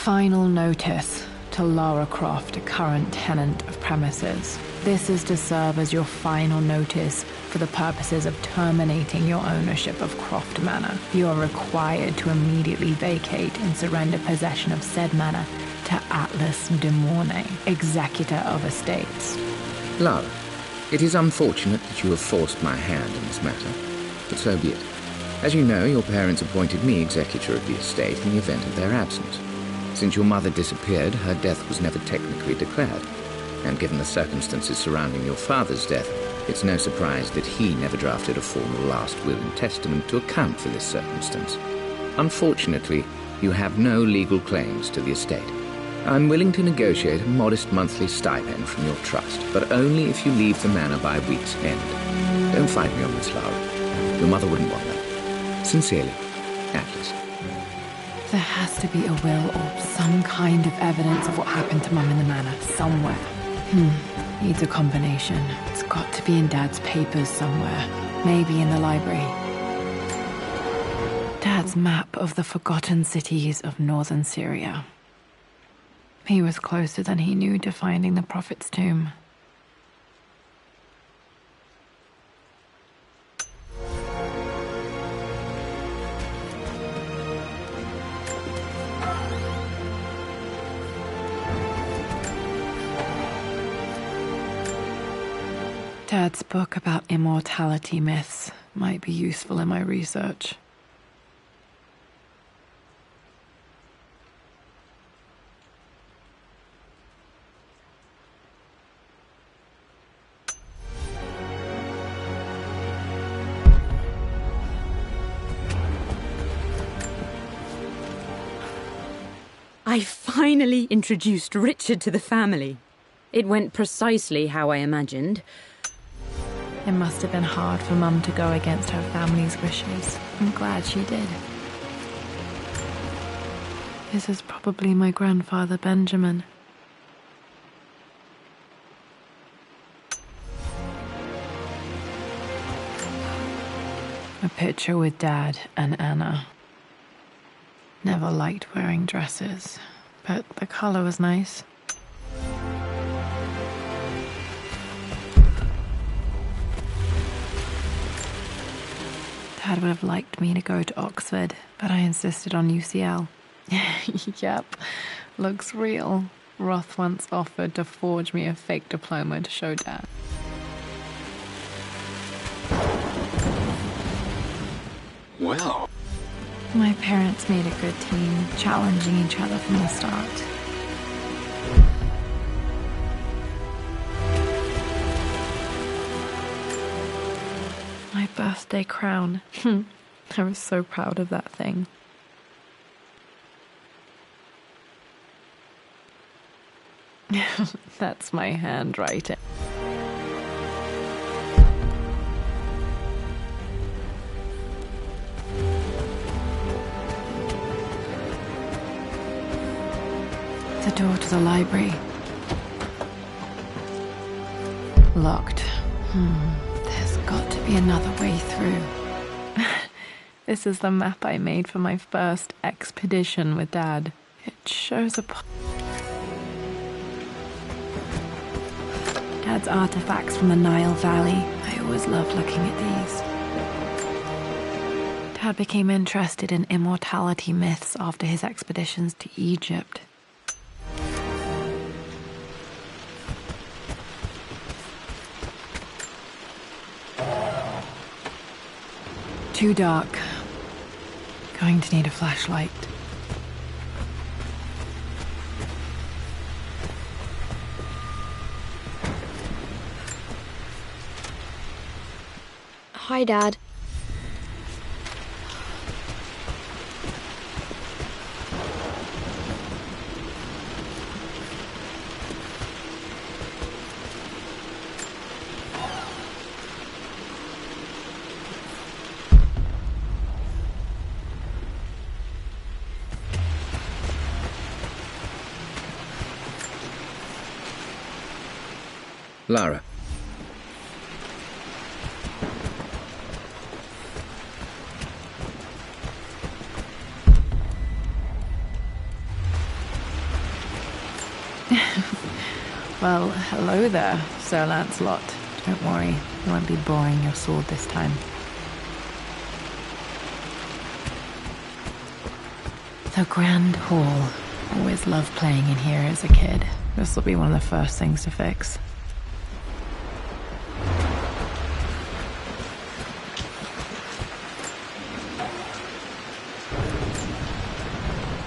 Final notice to Lara Croft, a current tenant of premises. This is to serve as your final notice for the purposes of terminating your ownership of Croft Manor. You are required to immediately vacate and surrender possession of said manor to Atlas de Mornay, executor of estates. Lara, it is unfortunate that you have forced my hand in this matter, but so be it. As you know, your parents appointed me executor of the estate in the event of their absence. Since your mother disappeared, her death was never technically declared, and given the circumstances surrounding your father's death, it's no surprise that he never drafted a formal last will and testament to account for this circumstance. Unfortunately, you have no legal claims to the estate. I'm willing to negotiate a modest monthly stipend from your trust, but only if you leave the manor by week's end. Don't fight me on this, Lara. Your mother wouldn't want that. Sincerely, Atlas. There has to be a will or some kind of evidence of what happened to Mum in the manor somewhere. Needs a combination. It's got to be in Dad's papers somewhere. Maybe in the library. Dad's map of the forgotten cities of northern Syria. He was closer than he knew to finding the Prophet's tomb. Dad's book about immortality myths might be useful in my research. I finally introduced Richard to the family. It went precisely how I imagined. It must have been hard for Mum to go against her family's wishes. I'm glad she did. This is probably my grandfather, Benjamin. A picture with Dad and Anna. Never liked wearing dresses, but the color was nice. Dad would have liked me to go to Oxford, but I insisted on UCL. Yep, looks real. Roth once offered to forge me a fake diploma to show Dad. Well. My parents made a good team, challenging each other from the start. My birthday crown. I was so proud of that thing. That's my handwriting. The door to the library. Locked. There's got to be another way through. This is the map I made for my first expedition with Dad. It shows a... Dad's artifacts from the Nile Valley. I always loved looking at these. Dad became interested in immortality myths after his expeditions to Egypt. Too dark. Going to need a flashlight. Hi, Dad. Lara. Well, hello there, Sir Lancelot. Don't worry, I won't be boring your sword this time. The Grand Hall. Always loved playing in here as a kid. This will be one of the first things to fix.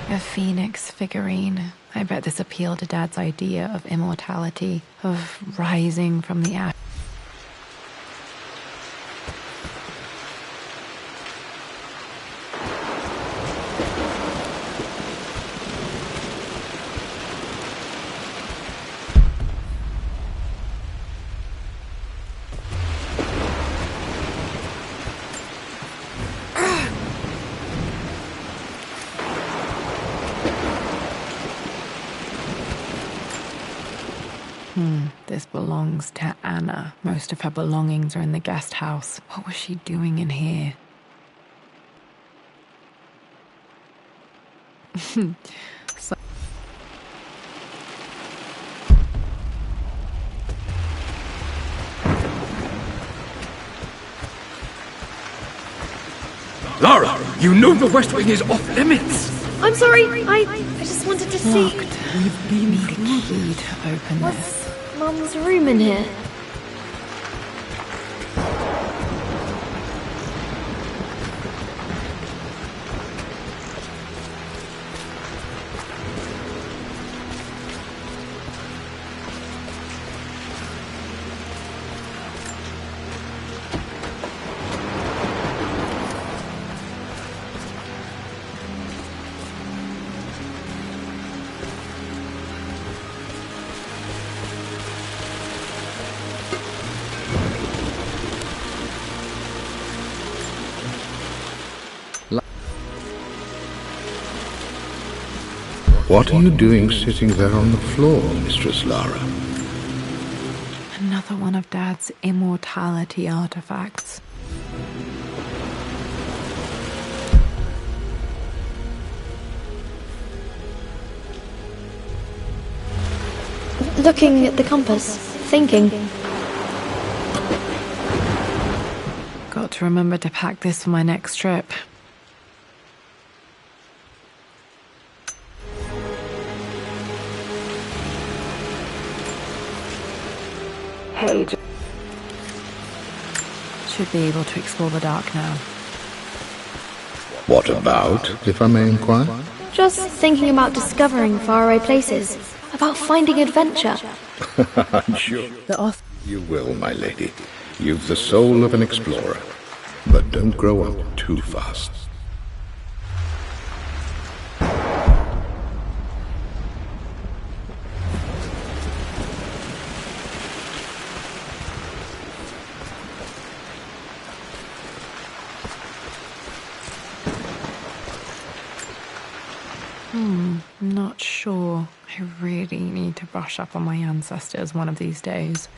A phoenix figurine. I bet this appealed to Dad's idea of immortality, of rising from the ash. This belongs to Anna. Most of her belongings are in the guest house. What was she doing in here? Lara, you know the West Wing is off limits! I'm sorry, I just wanted to see... Locked. We've been the key to open this. What's Mum's room in here? What are you doing sitting there on the floor, Mistress Lara? Another one of Dad's immortality artifacts. Looking at the compass, thinking. Got to remember to pack this for my next trip. Hey. Should be able to explore the dark now. What about, if I may inquire? Just thinking about discovering faraway places, about finding adventure. I'm sure The author. you will, my lady. You've the soul of an explorer. But don't grow up too fast. Not sure. I really need to brush up on my ancestors one of these days.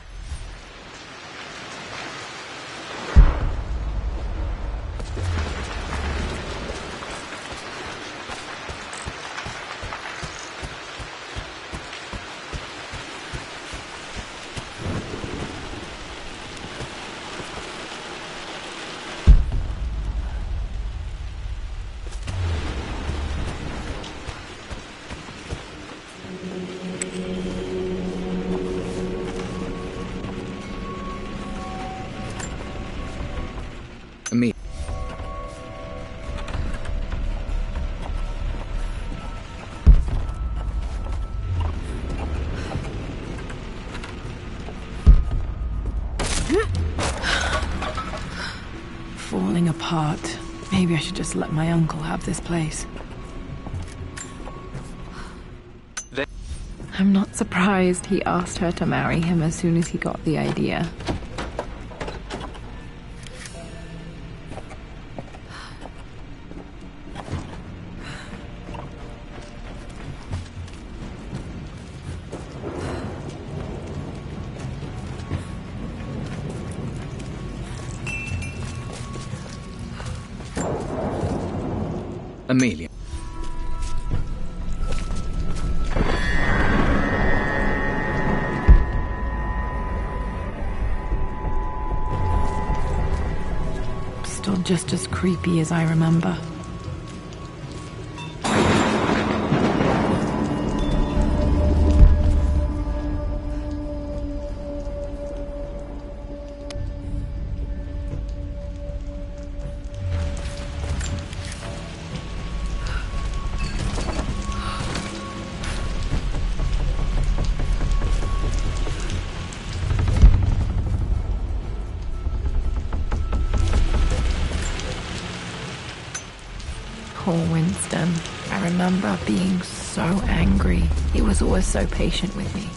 Me. Falling apart. Maybe I should just let my uncle have this place. I'm not surprised he asked her to marry him as soon as he got the idea. Amelia. still just as creepy as I remember. Poor Winston. I remember being so angry. He was always so patient with me.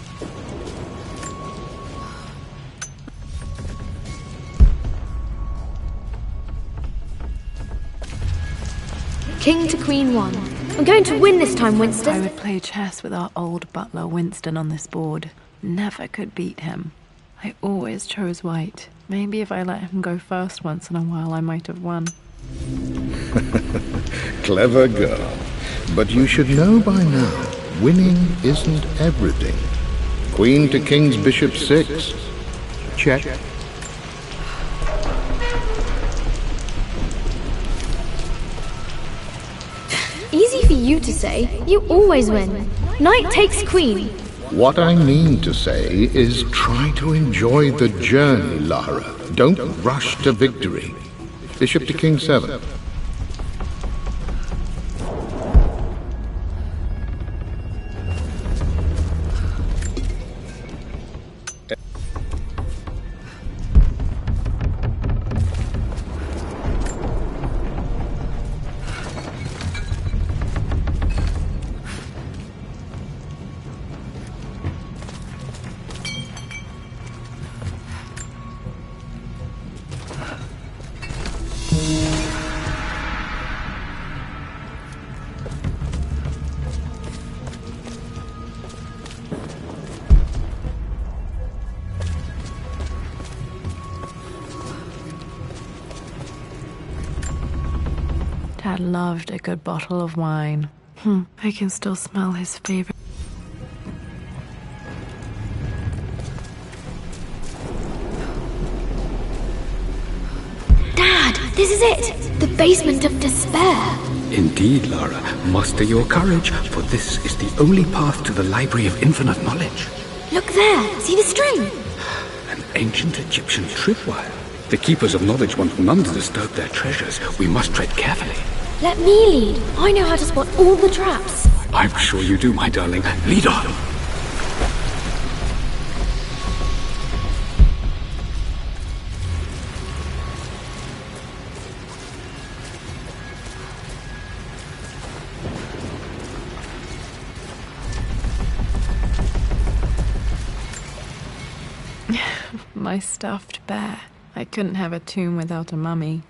King to Queen 1. I'm going to win this time, I Winston. would play chess with our old butler Winston on this board. Never could beat him. I always chose white. Maybe if I let him go first once in a while, I might have won. Clever girl. But you should know by now, winning isn't everything. Queen to King's Bishop 6. Check. Easy for you to say. You always win. Knight takes queen. What I mean to say is try to enjoy the journey, Lara. Don't rush to victory. Bishop to King 7. Dad loved a good bottle of wine. I can still smell his favorite. Dad, this is it. The basement of despair. Indeed, Lara. Muster your courage, for this is the only path to the Library of Infinite Knowledge. Look there. See the string? An ancient Egyptian tripwire. The Keepers of Knowledge want none to disturb their treasures. We must tread carefully. Let me lead. I know how to spot all the traps. I'm sure you do, my darling. Lead on. My stuffed bear. I couldn't have a tomb without a mummy.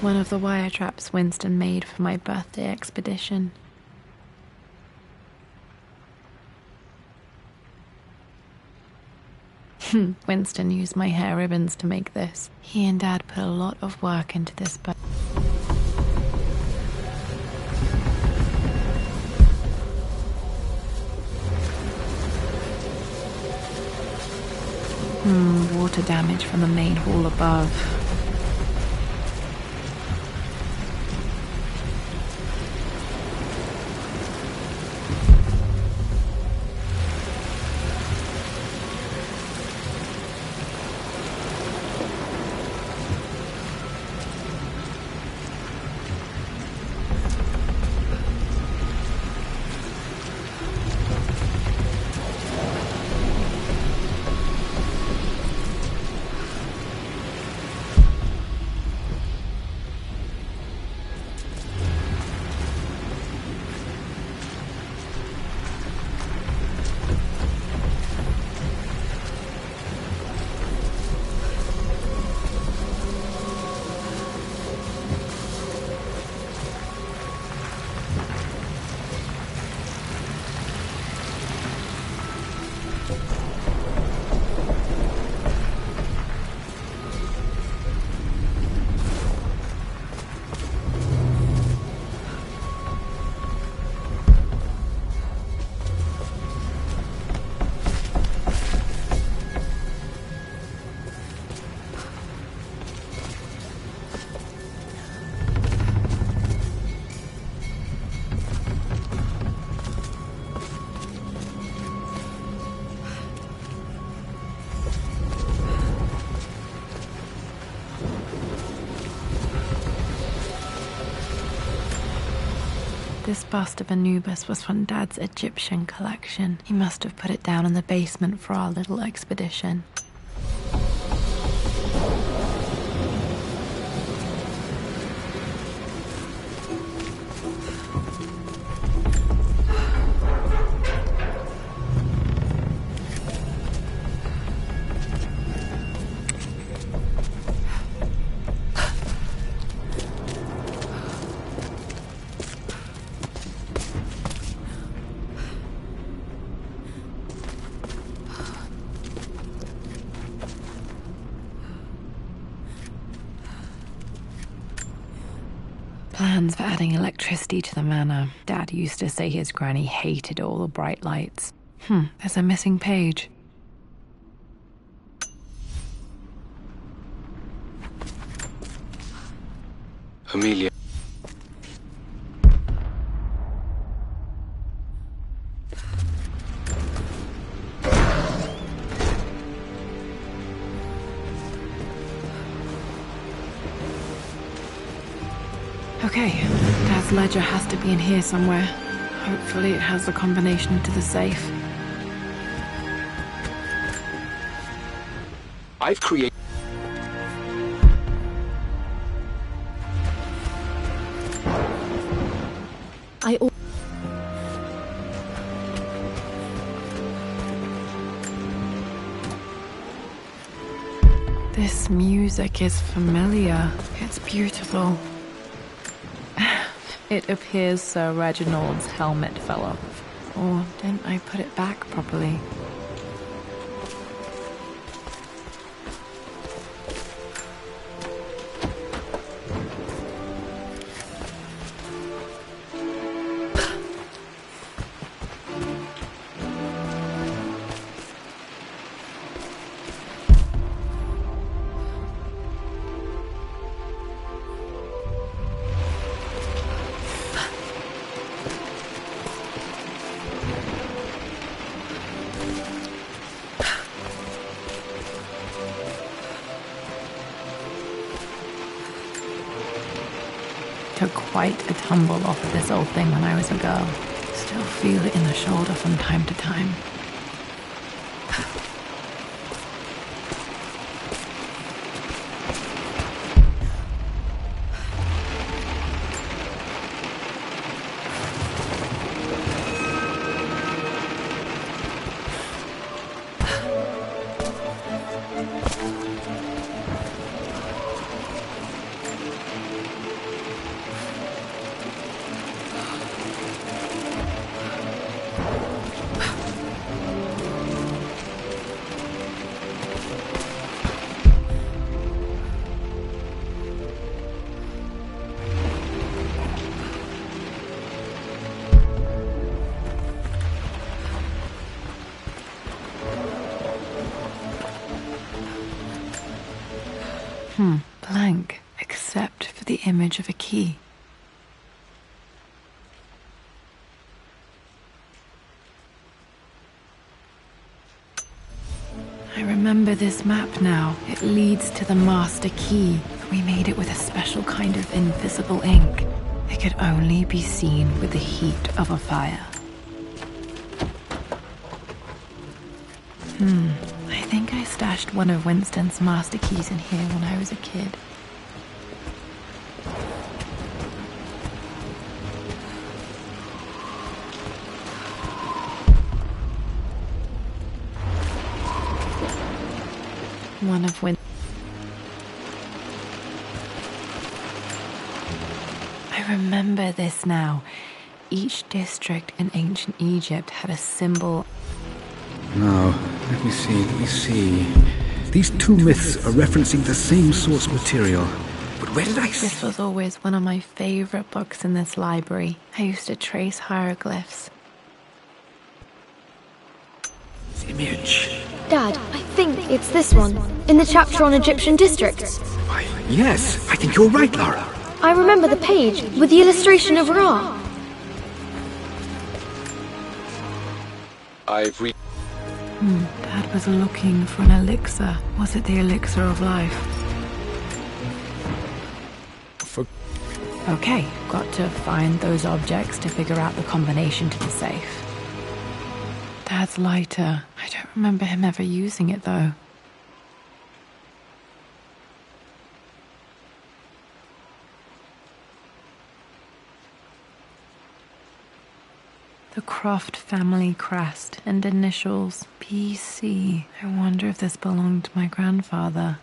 One of the wire traps Winston made for my birthday expedition. Winston used my hair ribbons to make this. He and Dad put a lot of work into this bow. Water damage from the main hall above. This bust of Anubis was from Dad's Egyptian collection. He must have put it down in the basement for our little expedition. Plans for adding electricity to the manor. Dad used to say his granny hated all the bright lights. There's a missing page. Amelia. Okay, Dad's ledger has to be in here somewhere. Hopefully it has the combination to the safe. I've created... This music is familiar. It's beautiful. It appears Sir Reginald's helmet fell off. Or didn't I put it back properly? Took quite a tumble off of this old thing when I was a girl. Still feel it in the shoulder from time to time. Blank, except for the image of a key. I remember this map now. It leads to the master key. We made it with a special kind of invisible ink. It could only be seen with the heat of a fire. I think I stashed one of Winston's master keys in here when I was a kid. One of I remember this now. Each district in ancient Egypt had a symbol. Now, let me see. These two myths are referencing the same source material. But where did I see? This was always one of my favorite books in this library. I used to trace hieroglyphs. Image. Dad, I think it's this one, in the chapter on Egyptian districts. Why, yes, I think you're right, Lara. I remember the page with the illustration of Ra. I've read. Dad was looking for an elixir. Was it the elixir of life? Okay, got to find those objects to figure out the combination to the safe. Dad's lighter. I don't remember him ever using it, though. The Croft family crest and initials BC. I wonder if this belonged to my grandfather.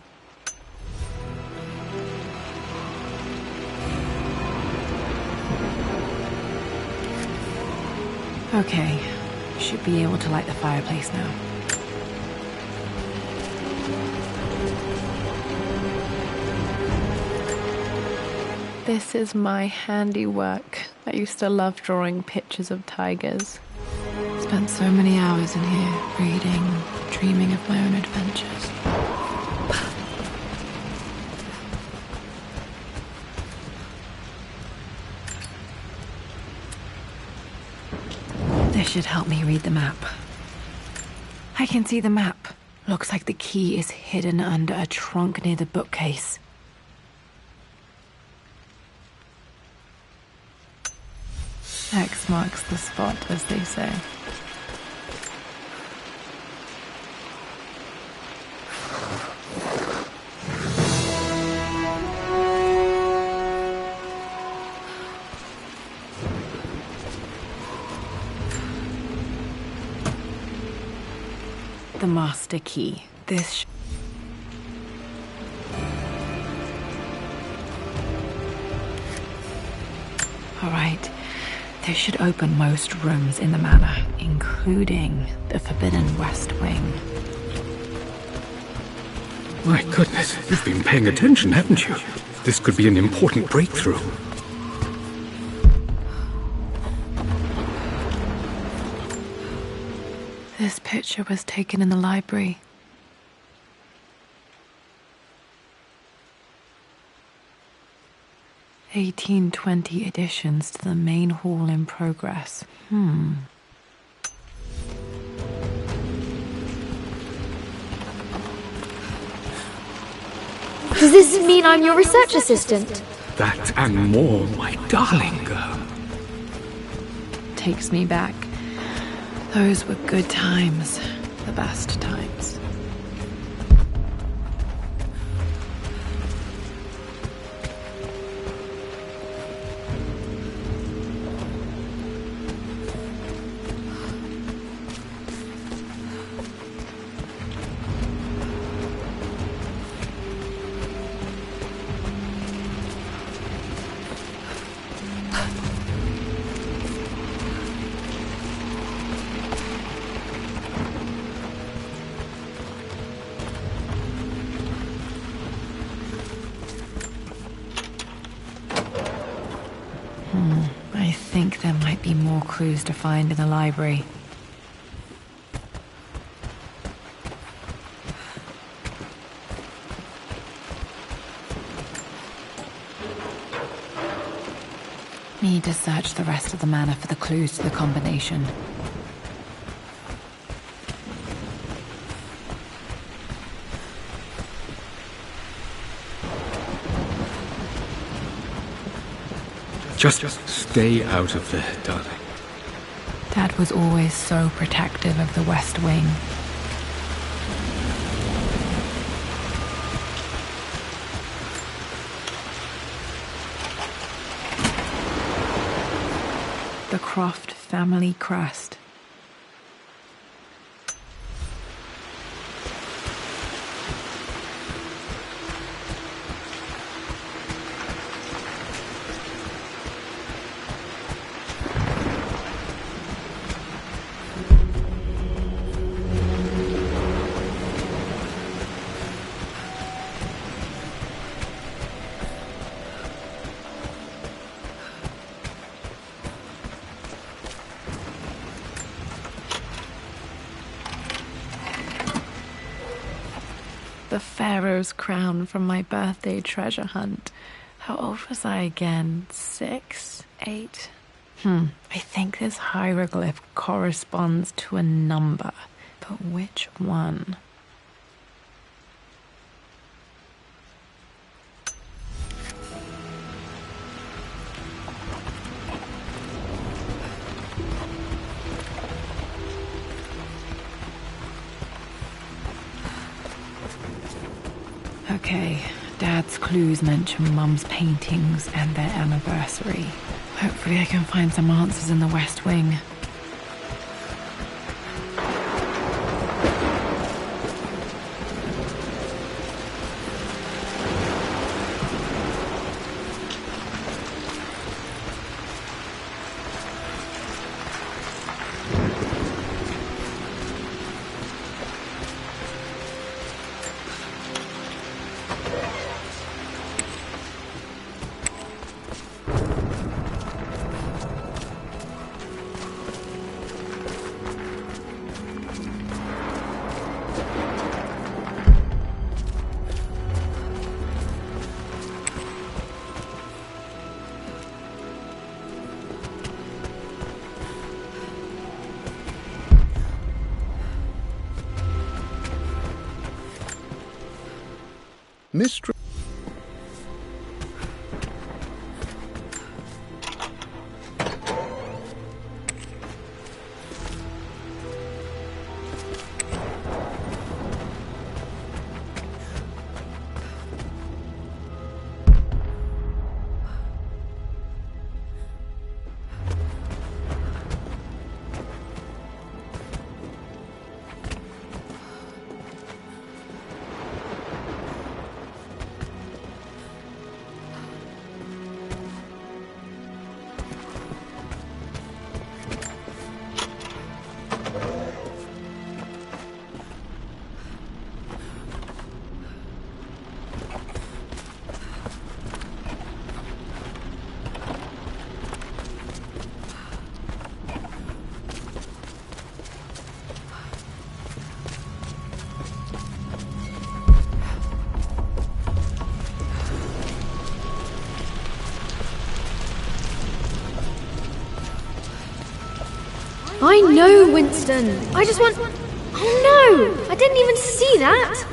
Okay, should be able to light the fireplace now. This is my handiwork. I used to love drawing pictures of tigers. Spent so many hours in here, reading, dreaming of my own adventures. This should help me read the map. I can see the map. Looks like the key is hidden under a trunk near the bookcase. X marks the spot, as they say. The master key. This all right. This should open most rooms in the manor, including the Forbidden West Wing. My goodness, you've been paying attention, haven't you? This could be an important breakthrough. This picture was taken in the library. (1820) additions to the main hall in progress. Does this mean I'm your research assistant? That and more, my darling girl. Takes me back. Those were good times. The best times. I think there might be more clues to find in the library. Need to search the rest of the manor for the clues to the combination. Just stay out of there, darling. Dad was always so protective of the West Wing. The Croft family crest. The Pharaoh's crown from my birthday treasure hunt. How old was I again? 6? 8? I think this hieroglyph corresponds to a number, but which one? Okay, Dad's clues mention Mum's paintings and their anniversary. Hopefully I can find some answers in the West Wing. Mistress. I know, Winston. I just want... Oh no! I didn't even see that!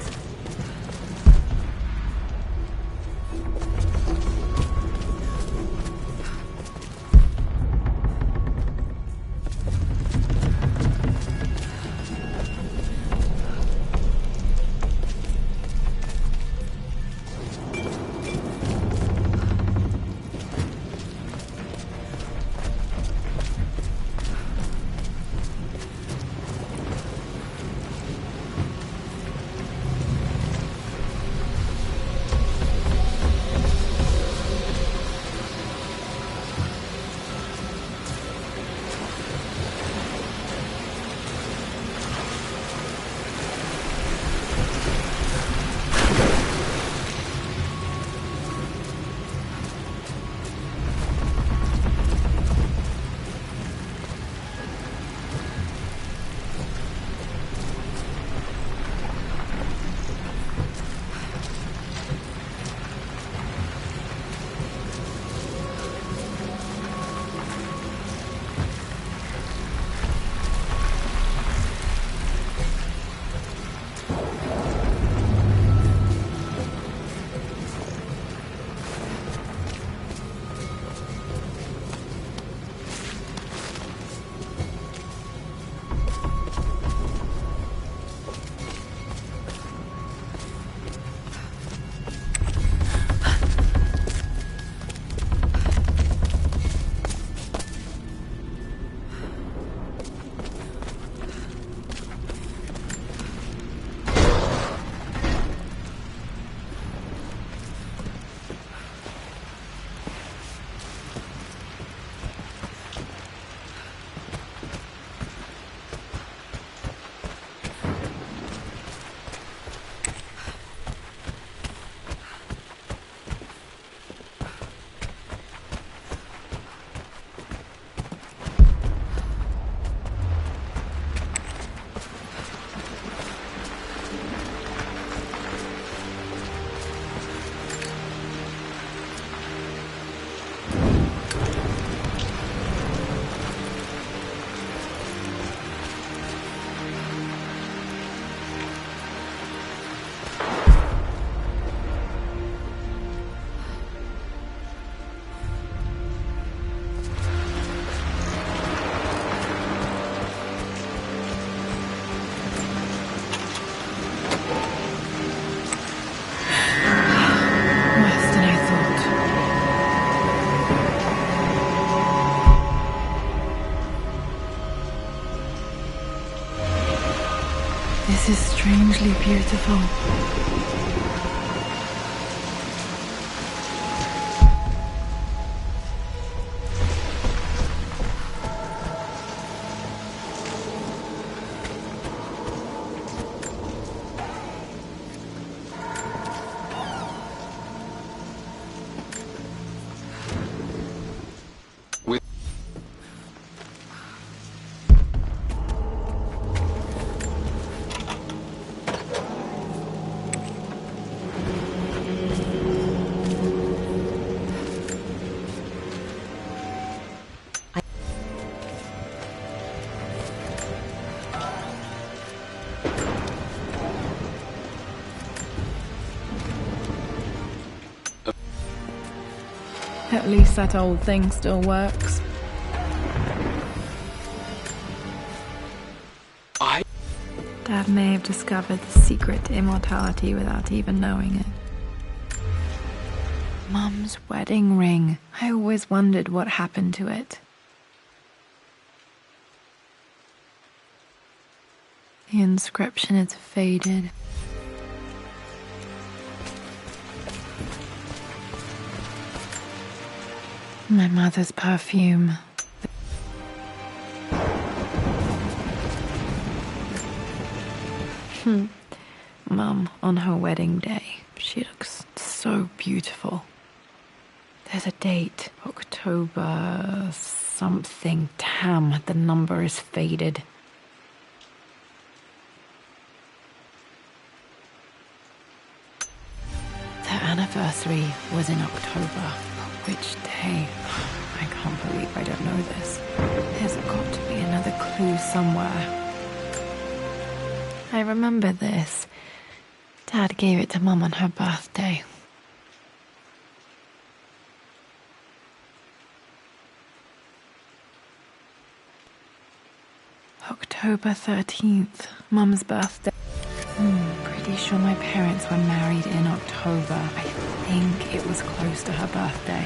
This is strangely beautiful. At least that old thing still works. Dad may have discovered the secret to immortality without even knowing it. Mum's wedding ring. I always wondered what happened to it. The inscription is faded. My mother's perfume. Mum, on her wedding day, she looks so beautiful. There's a date, October something. Damn, the number is faded. Their anniversary was in October. Which day? I can't believe I don't know this. There's got to be another clue somewhere. I remember this. Dad gave it to Mum on her birthday. October 13th, Mum's birthday. Pretty sure my parents were married in October. I think it was close to her birthday.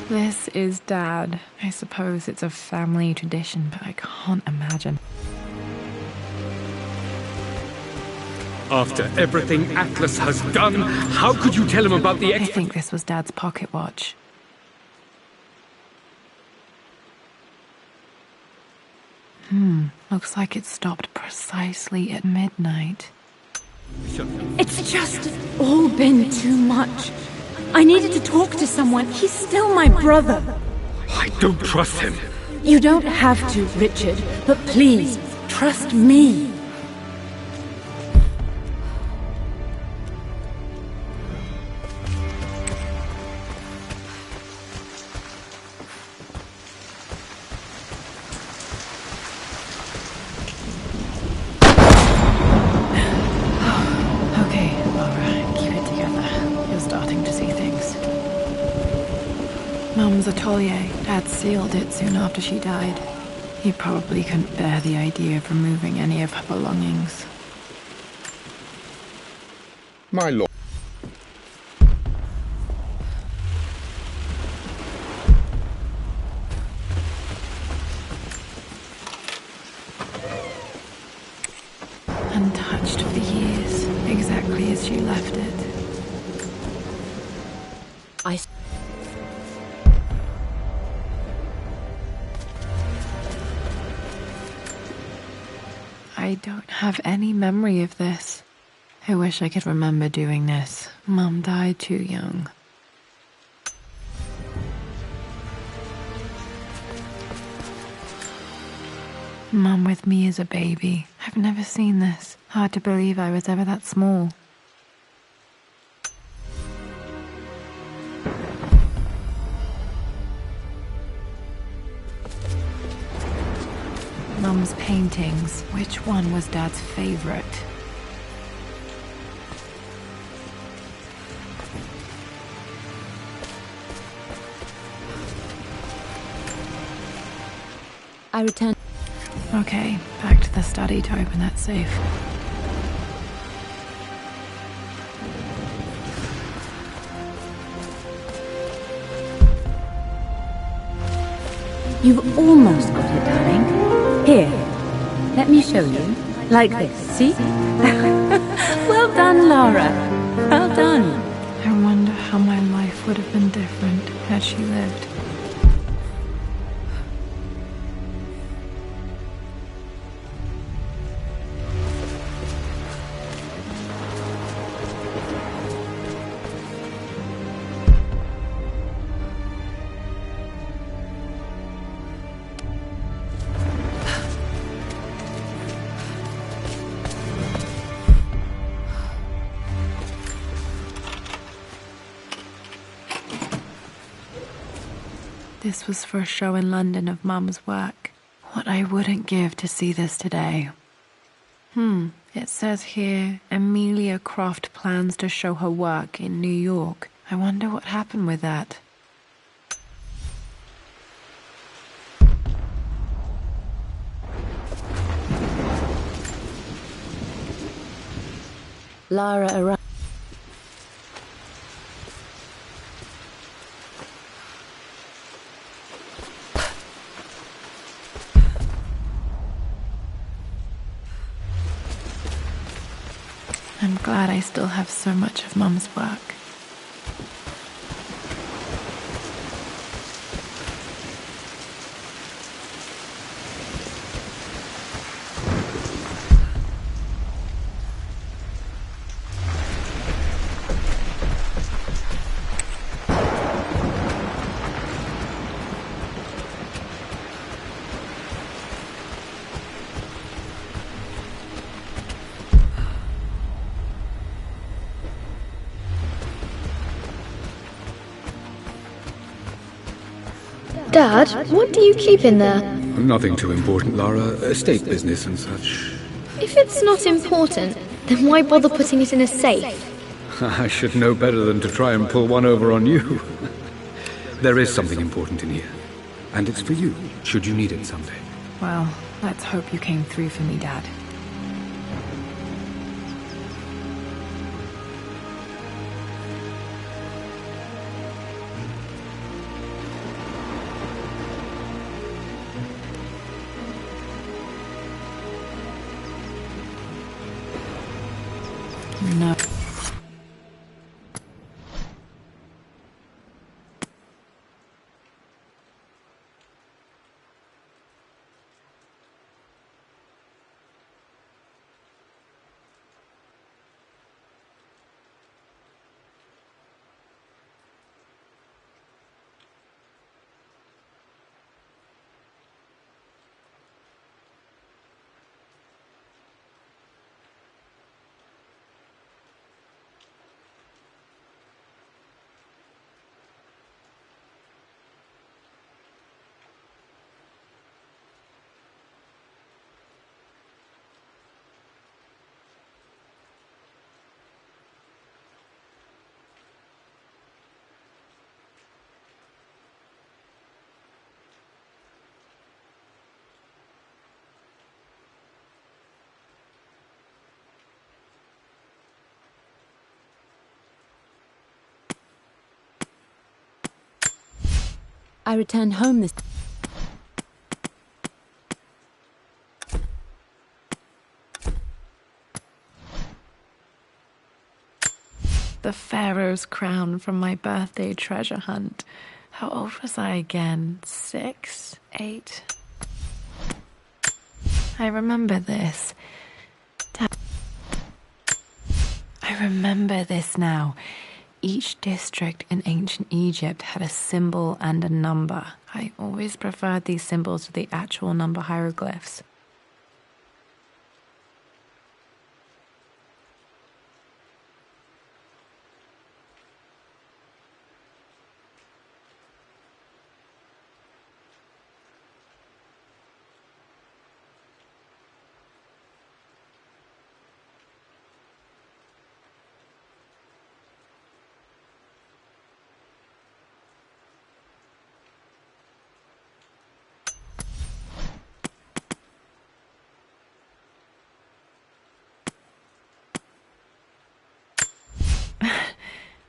This is Dad. I suppose it's a family tradition, but I can't imagine. After everything Atlas has done, how could you tell him about the I think this was Dad's pocket watch. Looks like it stopped precisely at midnight. It's just all been too much. I needed to talk to someone. He's still my brother. I don't trust him. You don't have to, Richard, but please, trust me. Mum's atelier. Dad sealed it soon after she died. He probably couldn't bear the idea of removing any of her belongings. My lord. Untouched for years, exactly as she left it. I don't have any memory of this. I wish I could remember doing this. Mum died too young. Mum with me as a baby. I've never seen this. Hard to believe I was ever that small. Mum's paintings. Which one was Dad's favorite? I returned. Okay, back to the study to open that safe. You've almost got it, darling. Here, let Let me show you. Like this, see? Well done, Lara. Well done. I wonder how my life would have been different had she lived. This was for a show in London of Mum's work. What I wouldn't give to see this today. It says here, Amelia Croft plans to show her work in New York. I wonder what happened with that. Lara arrived. I'm glad I still have so much of Mum's work. Dad, what do you keep in there? Nothing too important, Lara. Estate business and such. If it's not important, then why bother putting it in a safe? I should know better than to try and pull one over on you. There is something important in here. And it's for you, should you need it someday. Well, let's hope you came through for me, Dad. No. I returned home this... The Pharaoh's crown from my birthday treasure hunt. How old was I again? 6? 8? I remember this. I remember this now. Each district in ancient Egypt had a symbol and a number. I always preferred these symbols to the actual number hieroglyphs.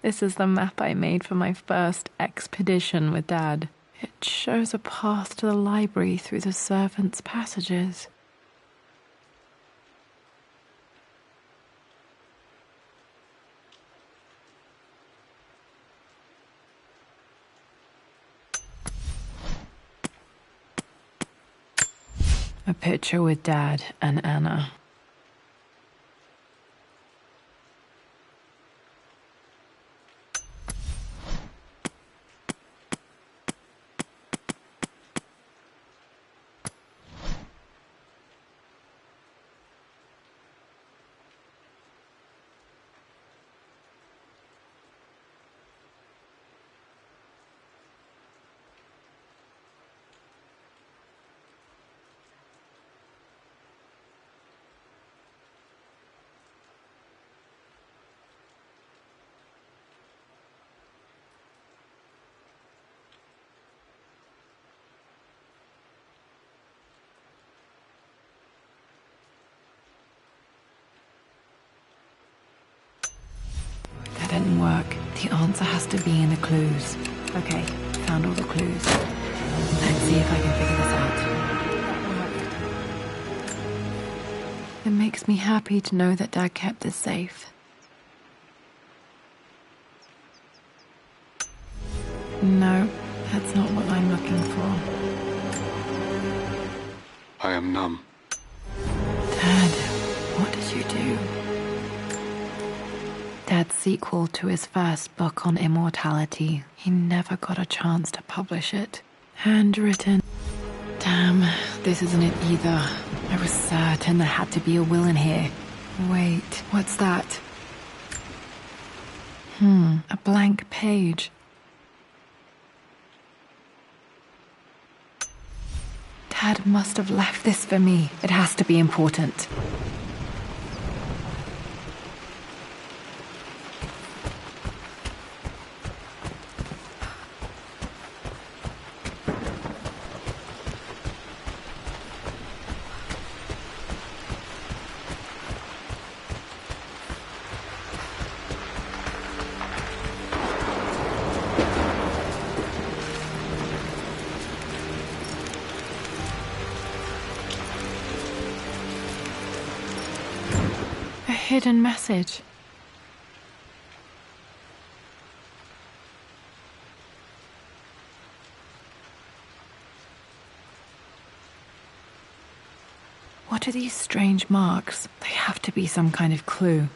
This is the map I made for my first expedition with Dad. It shows a path to the library through the servants' passages. A picture with Dad and Anna. That didn't work. The answer has to be in the clues. Okay, found all the clues. Let's see if I can figure this out. It makes me happy to know that Dad kept this safe. No, that's not what I'm looking for. I am numb. Dad, what did you do? Dad's sequel to his first book on immortality. He never got a chance to publish it. Handwritten. Damn, this isn't it either. I was certain there had to be a will in here. Wait, what's that? A blank page. Dad must have left this for me. It has to be important. Hidden message. What are these strange marks? They have to be some kind of clue.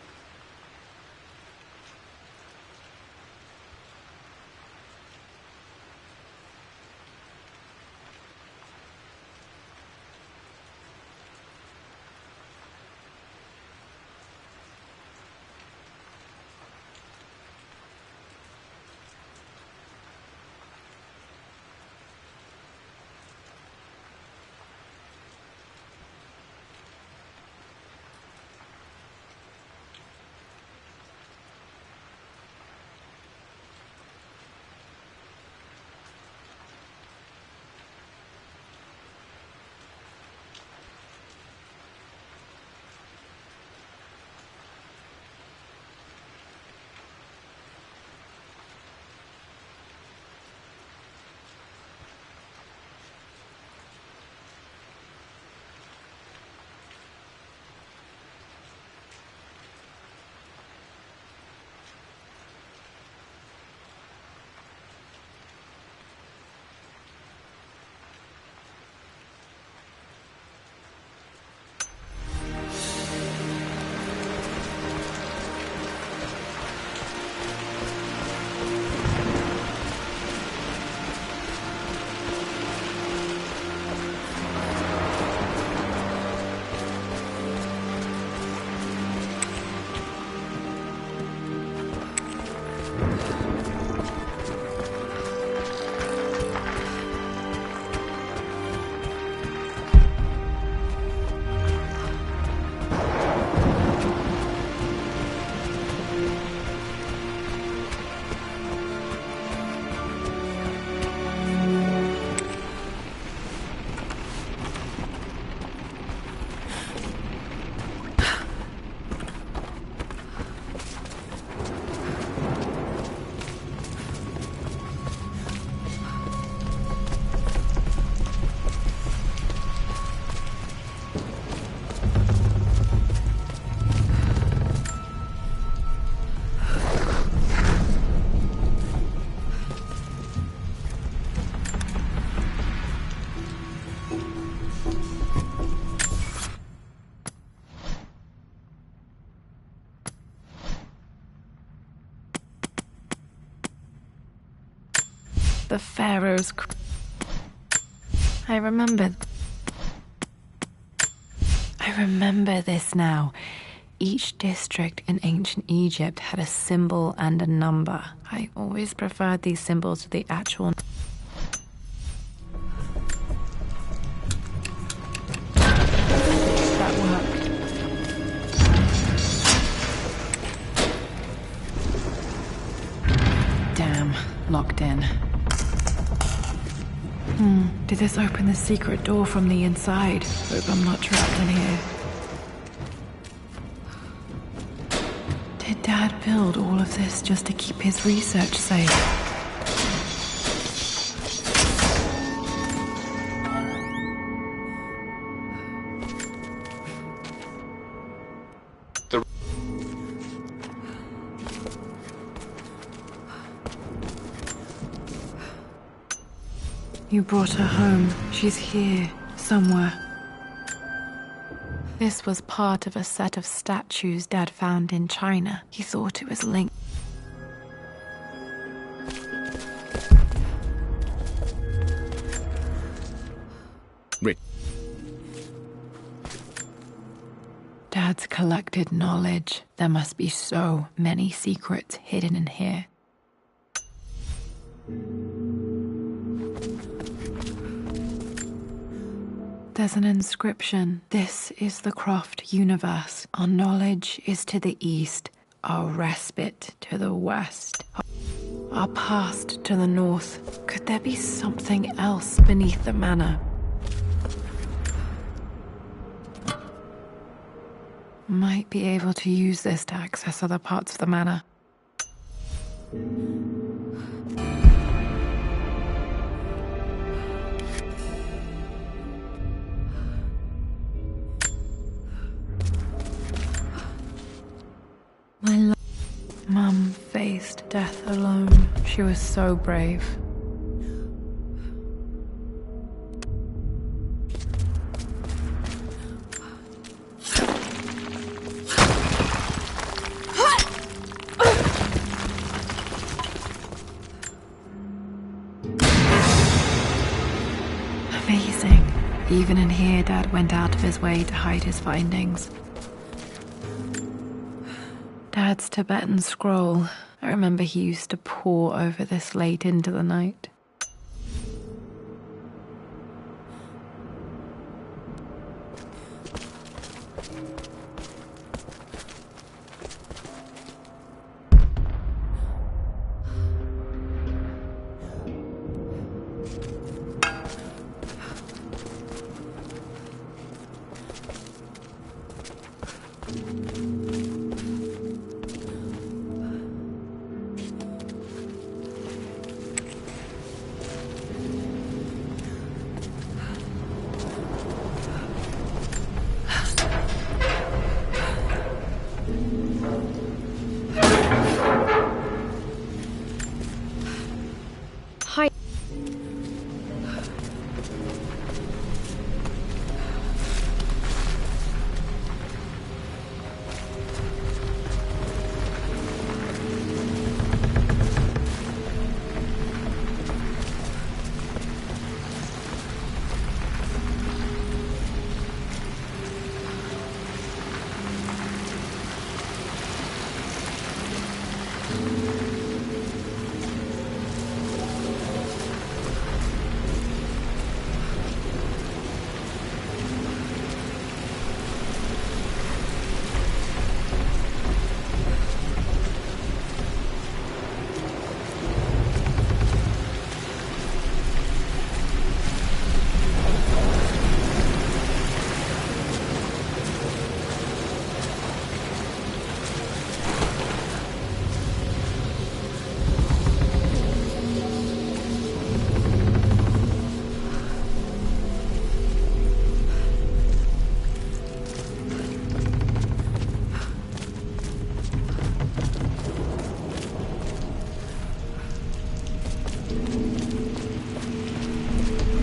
the Pharaoh's... I remember this now. Each district in ancient Egypt had a symbol and a number. I always preferred these symbols to the actual... That worked. Damn, locked in. Did this open the secret door from the inside? Hope I'm not trapped in here. Did Dad build all of this just to keep his research safe? You brought her home. She's here, somewhere. This was part of a set of statues Dad found in China. He thought it was linked. Dad's collected knowledge. There must be so many secrets hidden in here. There's an inscription. This is the Croft universe. Our knowledge is to the east, our respite to the west, our past to the north. Could there be something else beneath the manor? Might be able to use this to access other parts of the manor. Mum faced death alone. She was so brave. Amazing. Even in here, Dad went out of his way to hide his findings. Dad's Tibetan scroll. I remember he used to pore over this late into the night.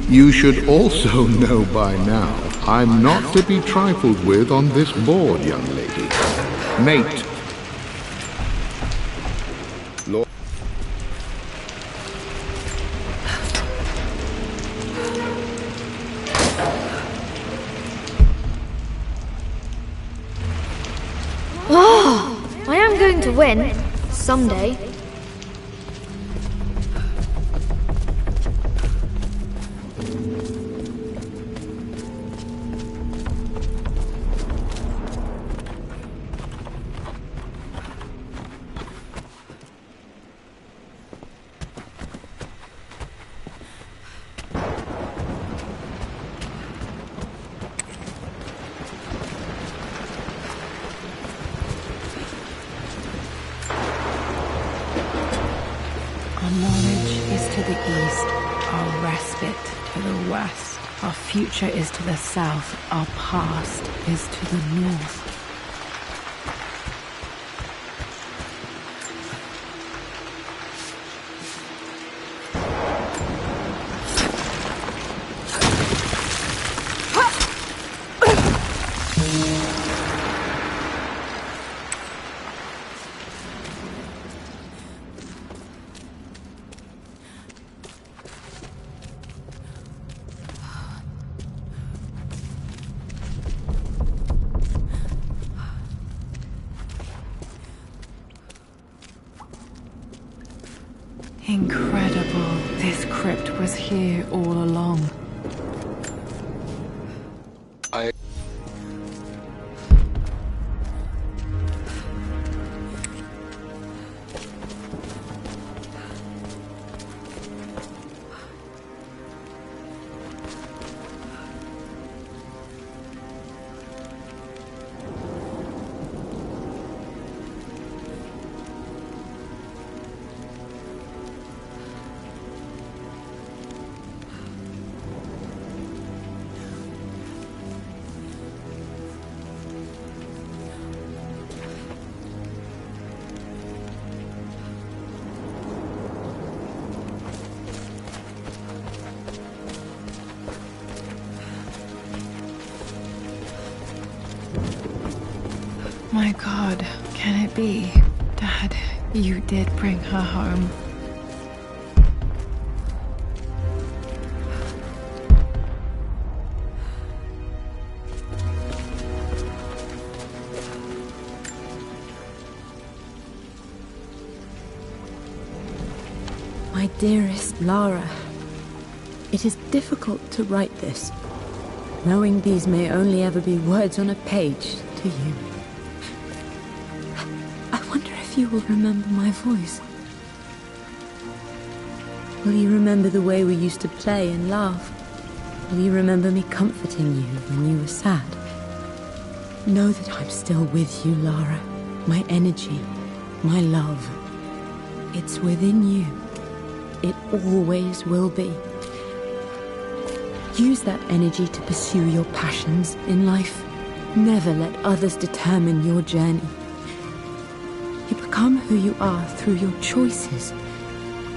You should also know by now, I'm not to be trifled with on this board, young lady. Mate. Lord. win. Someday. Our knowledge is to the east, our respite to the west. Our future is to the south, our past is to the north. Incredible. This crypt was here all along. My God, can it be? Dad, you did bring her home. My dearest Lara, it is difficult to write this, knowing these may only ever be words on a page to you. I wonder if you will remember my voice. Will you remember the way we used to play and laugh? Will you remember me comforting you when you were sad? Know that I'm still with you, Lara. My energy, my love. It's within you. It always will be. Use that energy to pursue your passions in life. Never let others determine your journey. You become who you are through your choices,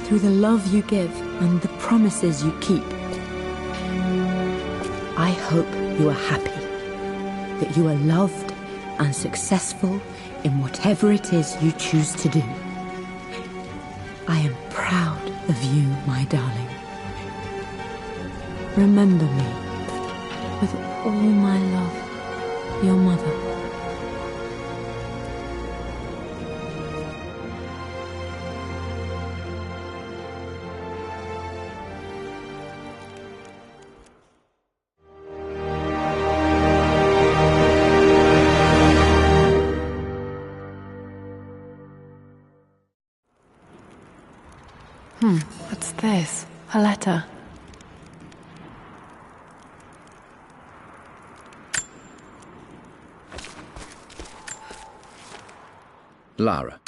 through the love you give and the promises you keep. I hope you are happy, that you are loved and successful in whatever it is you choose to do. I am proud of you, my darling. Remember me with all my love, your mother. What's this? A letter. Lara.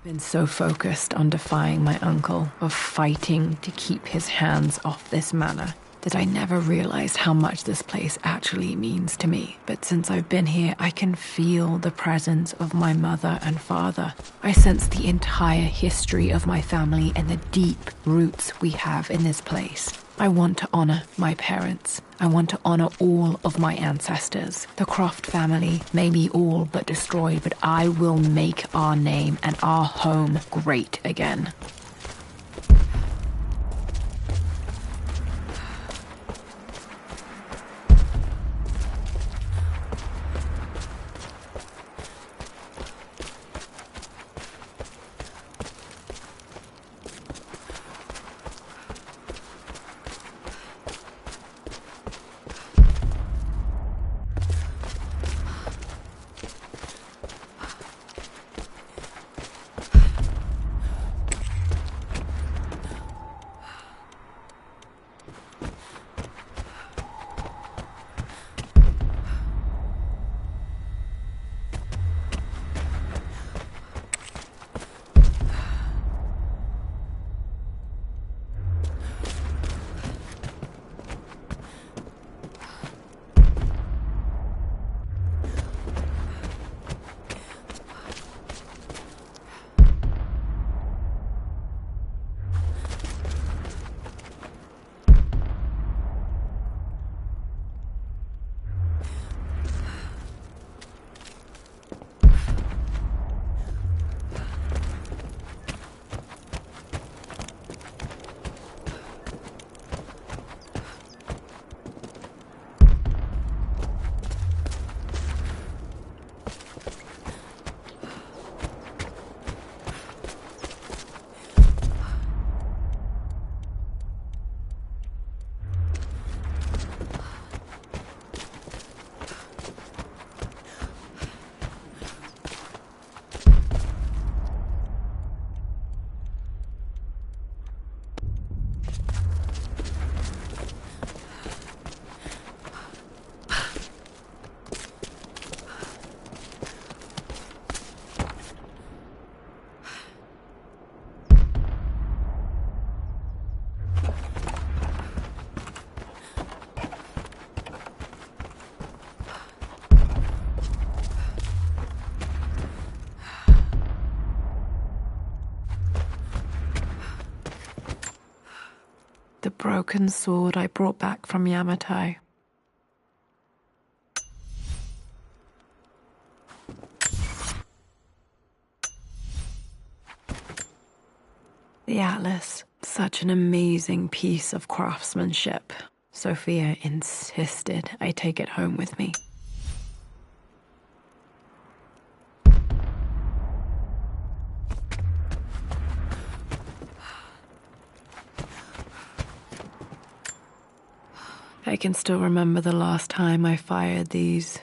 Been so focused on defying my uncle, of fighting to keep his hands off this manor, that I never realized how much this place actually means to me. But since I've been here, I can feel the presence of my mother and father. I sense the entire history of my family and the deep roots we have in this place. I want to honor my parents. I want to honor all of my ancestors. The Croft family may be all but destroyed, but I will make our name and our home great again. The broken sword I brought back from Yamato. The Atlas, such an amazing piece of craftsmanship. Sophia insisted I take it home with me. I can still remember the last time I fired these.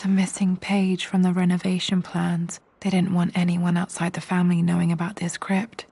a missing page from the renovation plans. They didn't want anyone outside the family knowing about this crypt.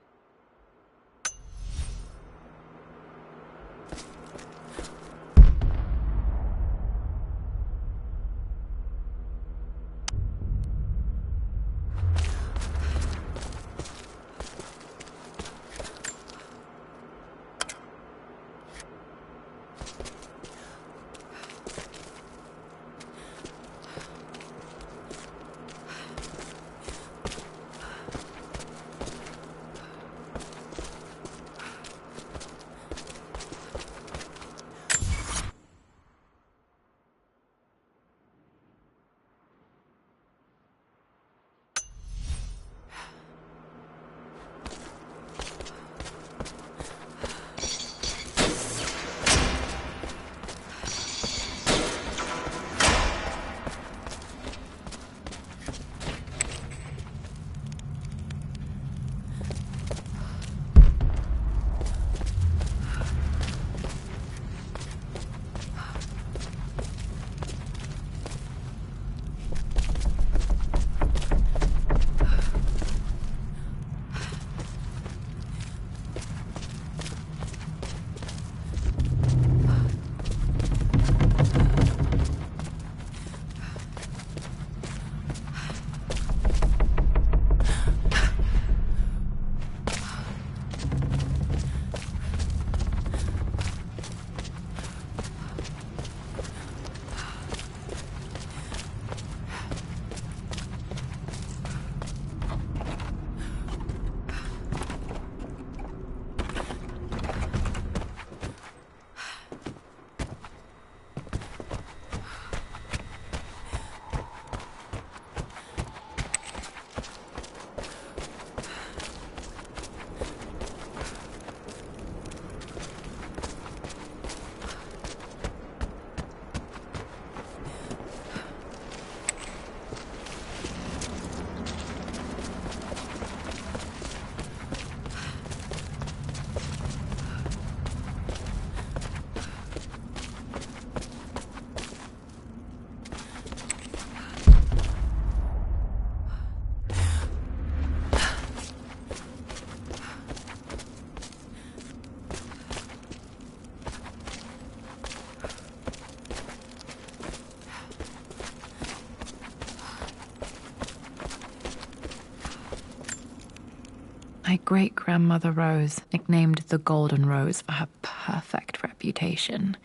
My great-grandmother Rose, nicknamed the Golden Rose for her perfect reputation.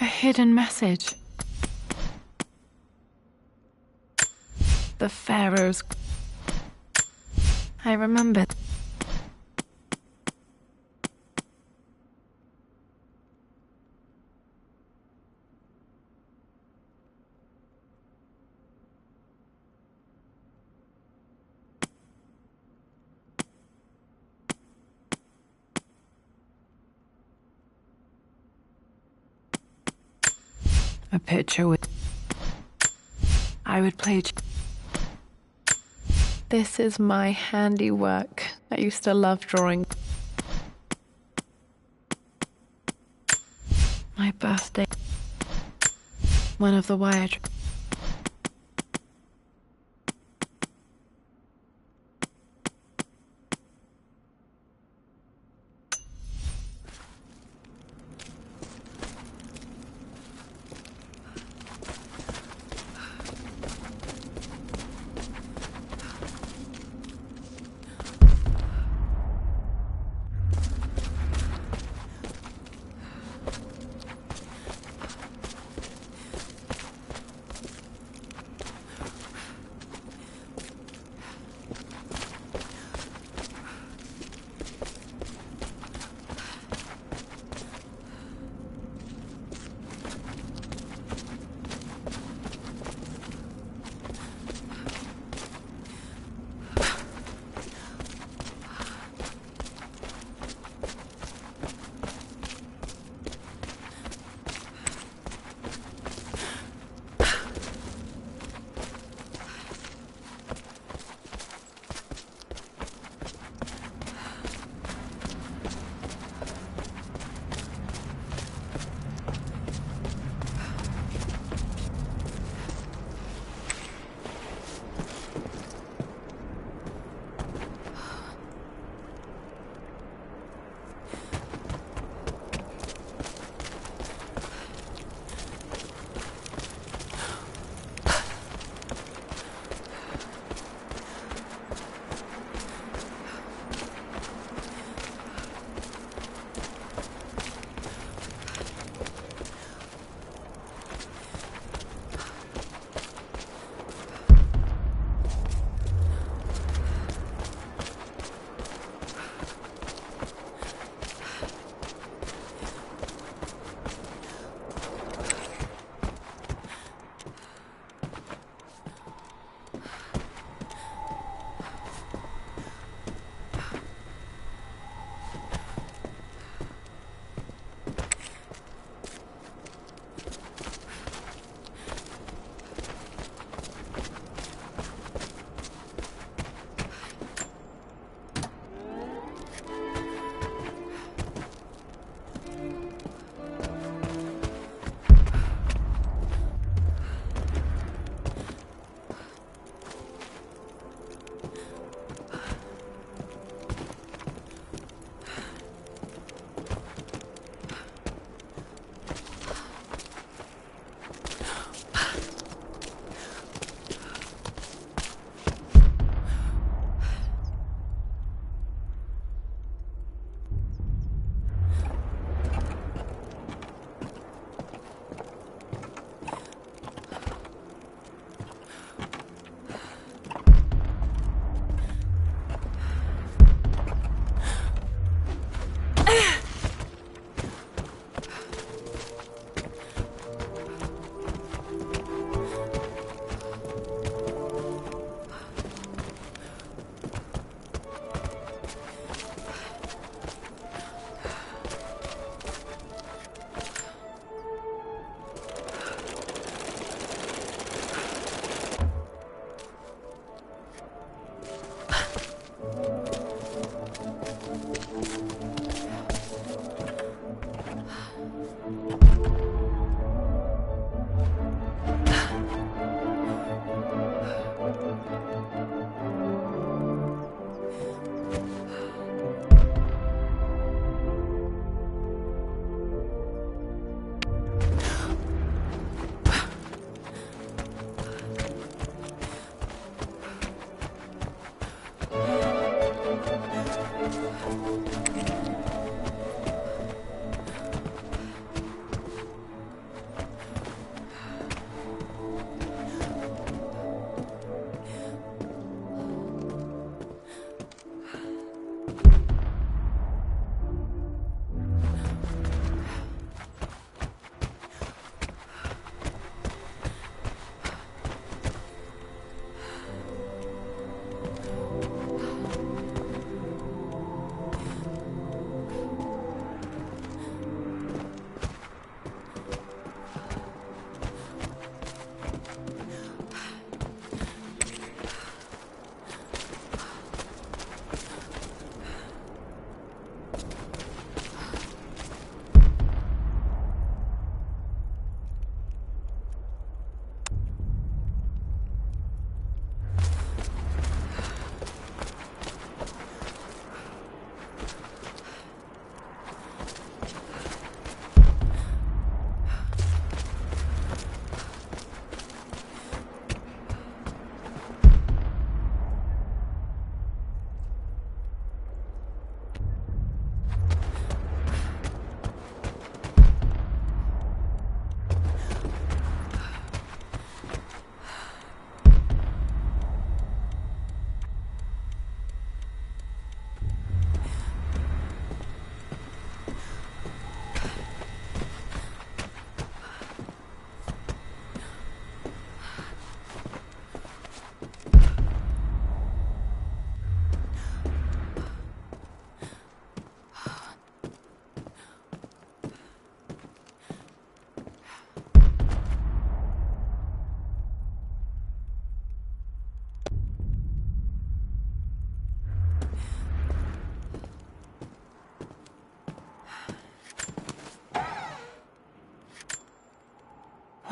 A hidden message. The Pharaoh's... I remembered. A picture with... I would play... This is my handiwork. I used to love drawing. My birthday. One of the Wyatt.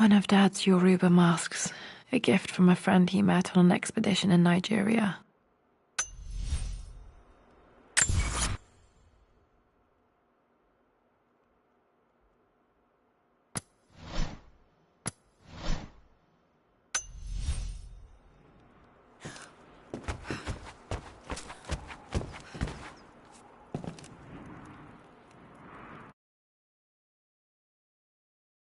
One of Dad's Yoruba masks. A gift from a friend he met on an expedition in Nigeria.